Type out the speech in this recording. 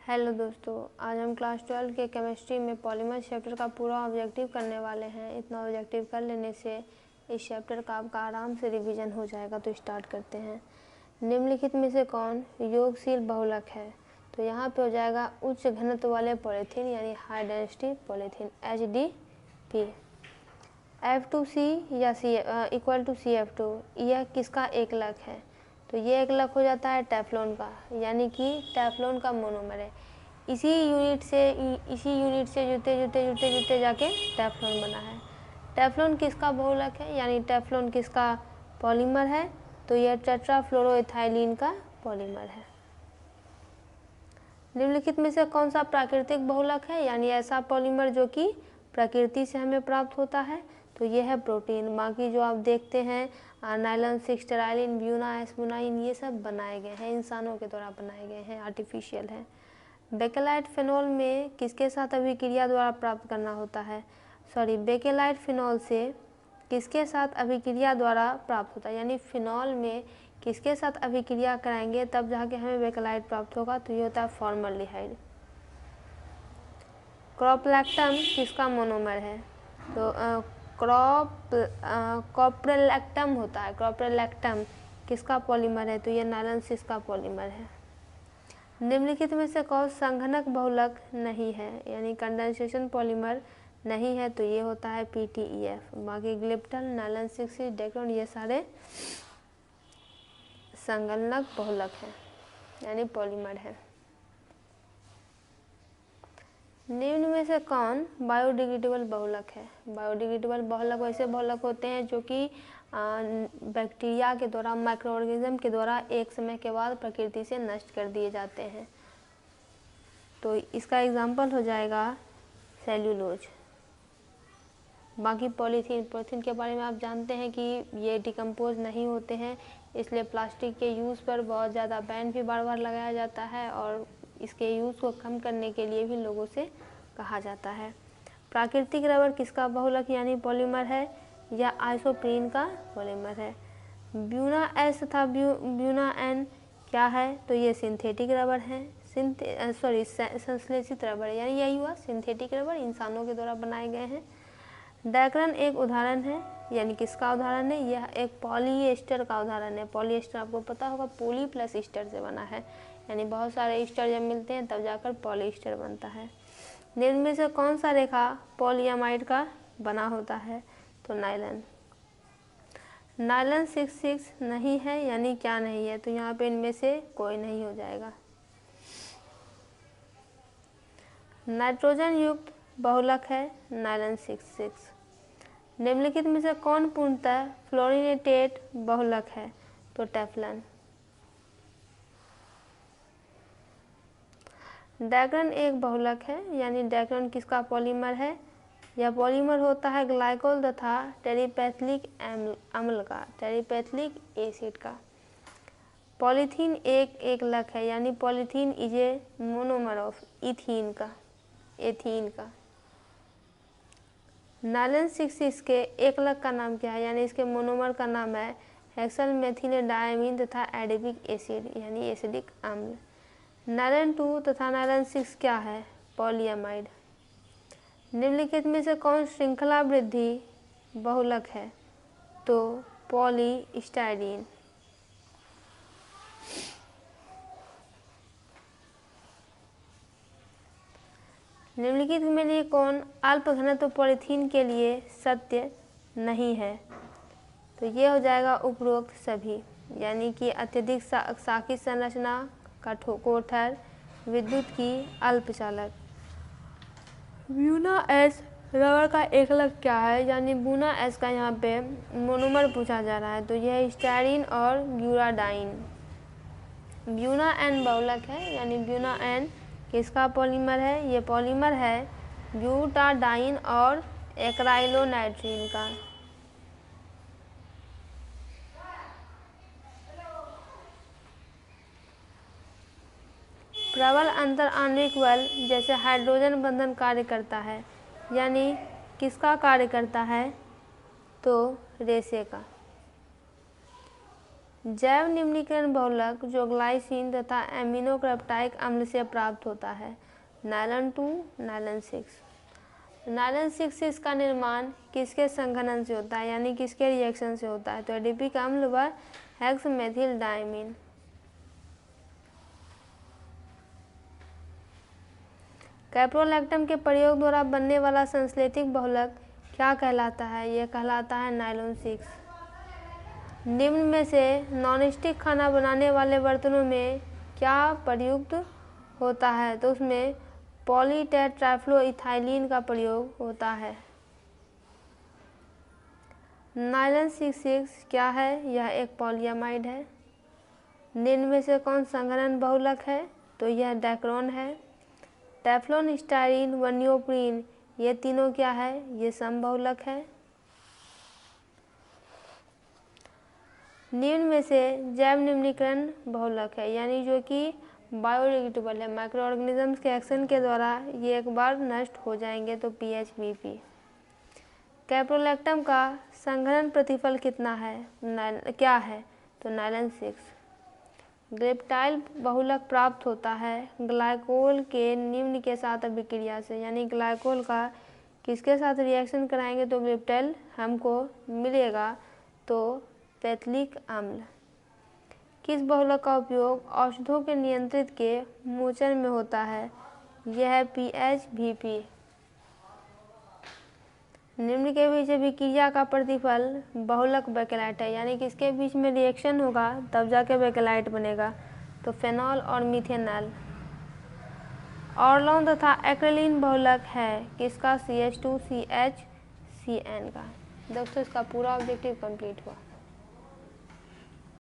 Hello दोस्तों, आज हम क्लास 12 के केमिस्ट्री में पॉलीमर चैप्टर का पूरा ऑब्जेक्टिव करने वाले हैं। इतना ऑब्जेक्टिव कर लेने से इस चैप्टर का आपका आराम से रिवीजन हो जाएगा। तो स्टार्ट करते हैं। निम्नलिखित में से कौन योगशील बहुलक है? तो यहाँ पे हो जाएगा उच्च घनत्व वाले पॉलीथीन यानी high density polythene HDP। F2C या इक्वल टू CF2 यह किसका एकलक है? तो ये एकलक हो जाता है टेफ्लॉन का, यानी कि टेफ्लॉन का मोनोमर है। इसी यूनिट से जुड़ते जाके टेफ्लॉन बना है। टेफ्लॉन किसका बहुलक है, यानी टेफ्लॉन किसका पॉलीमर है? तो यह टेट्राफ्लोरोइथाइलीन का पॉलीमर है। निम्नलिखित में से कौन सा प्राकृतिक बहुलक है, यानी ऐसा पॉलीमर जो कि प्रकृति से हमें प्राप्त होता है? तो यह है प्रोटीन। बाकी जो आप देखते हैं नाइलॉन 6 स्टेराइलिन, ब्यूना एस्मुनाइन, ये सब बनाए गए हैं, इंसानों के द्वारा बनाए गए हैं, आर्टिफिशियल है। बेकेलाइट फिनॉल में किसके साथ अभिक्रिया द्वारा प्राप्त करना होता है? बेकेलाइट फिनॉल से किसके साथ अभिक्रिया द्वारा प्राप्त होता है, यानी फिनॉल में किसके साथ अभिक्रिया कराएंगे तब जाके हमें बेकेलाइट प्राप्त होगा? तो ये होता है फॉर्मल्डिहाइड। क्रोप्लैक्टम किसका मोनोमर है? तो कॉप्रोलैक्टम होता है। कॉप्रोलैक्टम किसका पॉलीमर है? तो ये नायलॉन 6 का पॉलीमर है। निम्नलिखित में से कौन संघनक बहुलक नहीं है, यानी कंडेंसेशन पॉलीमर नहीं है? तो ये होता है PTEF। बाकी ग्लिप्टन, नायलॉन 6, डेक्रोन, ये सारे संघनक बहुलक हैं, यानी पॉलीमर है। निम्न में से कौन बायोडिग्रेडेबल बहुलक है? बायोडिग्रेडेबल बहुलक वैसे बहुलक होते हैं जो कि बैक्टीरिया के द्वारा, माइक्रो ऑर्गेनिज्म के द्वारा एक समय के बाद प्रकृति से नष्ट कर दिए जाते हैं। तो इसका एग्जाम्पल हो जाएगा सेल्यूलोज। बाकी पॉलीथीन के बारे में आप जानते हैं कि ये डिकम्पोज नहीं होते हैं, इसलिए प्लास्टिक के यूज़ पर बहुत ज़्यादा बैन भी बार बार लगाया जाता है और इसके यूज़ को कम करने के लिए भी लोगों से कहा जाता है। प्राकृतिक रबर किसका बहुलक यानी पॉलीमर है, या आइसोप्रीन का पॉलीमर है? ब्यूना एस तथा ब्यूना एन क्या है? तो ये सिंथेटिक रबर है। संश्लेषित रबर, यानी यही हुआ सिंथेटिक रबर, इंसानों के द्वारा बनाए गए हैं। डैक्रन एक उदाहरण है, यानी किसका उदाहरण है? यह एक पॉलीएस्टर का उदाहरण है। पॉलीएस्टर आपको पता होगा पॉली प्लस ईस्टर से बना है, यानी बहुत सारे ईस्टर जब मिलते हैं तब जाकर पॉलीएस्टर बनता है। निम्न में से कौन सा रेखा पॉलीएमाइड का बना होता है? तो नायलॉन। नायलॉन 6 नहीं है, यानी क्या नहीं है? तो यहाँ पे इनमें से कोई नहीं हो जाएगा। नाइट्रोजन युक्त बहुलक है नायलॉन 6। निम्नलिखित में से कौन पूर्णतः फ्लोरिनेटेड बहुलक है? तो टेफ्लॉन। डैक्रन एक बहुलक है, यानी डैक्रन किसका पॉलीमर है? यह पॉलीमर होता है ग्लाइकोल तथा टेरिपेथिलिक अम्ल का, टेरिपेथिलिक एसिड का। पॉलीथीन एक एकलक है, यानी polythene is a monomer of ethene का। नायलॉन 6 इसके एकलक का नाम क्या है, यानी इसके मोनोमर का नाम है हेक्सल मेथिलेडाइमीन तथा एडिपिक एसिड, यानी एसिडिक अम्ल। नायलॉन 2 तथा नायलॉन 6 क्या है? पॉलीएमाइड। निम्नलिखित में से कौन श्रृंखला वृद्धि बहुलक है? तो पॉलीस्टाइरीन। निम्नलिखित में से कौन अल्प घनत्व पॉलीथीन के लिए सत्य नहीं है? तो ये हो जाएगा उपरोक्त सभी, यानी कि अत्यधिक शाखित संरचना, कोठर, विद्युत की अल्पचालक। ब्यूना एस रबर का एकलक क्या है, यानी ब्यूना एस का यहाँ पे मोनोमर पूछा जा रहा है। तो यह स्टायरीन और ग्यूराडाइन। ब्यूना एन बहुलक है, यानी ब्यूना एन किसका पॉलीमर है? ये पॉलीमर है ब्यूटाडाइन और एक्राइलोनाइट्रीन का। प्रबल अंतर आणविक बल जैसे हाइड्रोजन बंधन कार्य करता है, यानी किसका कार्य करता है? तो रेसे का। जैव निम्नीकरण बहुलक जो ग्लाइसिन तथा एमिनोक्रेप्टाइक अम्ल से प्राप्त होता है। Nylon 2, nylon 6। नायलॉन 6 इसका निर्माण किसके संघनन से होता है, यानी किसके रिएक्शन से होता है, तो एडिपिक अम्ल व हेक्समेथिल डायमीन। कैप्रोलैक्टम के प्रयोग द्वारा बनने वाला संश्लेषित बहुलक क्या कहलाता है, यह कहलाता है नायलॉन 6। निम्न में से नॉनस्टिक खाना बनाने वाले बर्तनों में क्या प्रयुक्त होता है, तो उसमें पॉलीटेट्राफ्लोइथाइलीन का प्रयोग होता है। नायलॉन 6 क्या है, यह एक पॉलीएमाइड है। निम्न में से कौन संघनन बहुलक है, तो यह डैक्रोन है। टेफ्लॉन, स्टाइरीन व नियोप्रीन ये तीनों क्या है, ये समबहुलक है। निम्न में से जैव निम्नीकरण बहुलक है, यानी जो कि बायोडिग्रेडेबल है, माइक्रो ऑर्गेनिजम्स के एक्शन के द्वारा ये एक बार नष्ट हो जाएंगे, तो PHBP। कैप्रोलैक्टम का संघनन प्रतिफल कितना है, क्या है, तो नायलॉन 6। ग्रेप्टाइल बहुलक प्राप्त होता है ग्लाइकोल के निम्न के साथ अभिक्रिया से, यानी ग्लाइकोल का किसके साथ रिएक्शन कराएंगे तो ग्रेप्टाइल हमको मिलेगा, तो पैथिलिक अम्ल। किस बहुलक का उपयोग औषधों के नियंत्रित के मोचन में होता है, यह है PHBP। निम्न के बीच अभिक्रिया का प्रतिफल बहुलक बेकेलाइट है, यानी किसके बीच में रिएक्शन होगा तब जाके बेकेलाइट बनेगा, तो फेनॉल और मिथेनॉल। ऑरलोन तथा एक्रिलीन बहुलक है किसका, CH2CHCN का। दोस्तों इसका पूरा ऑब्जेक्टिव कंप्लीट हुआ।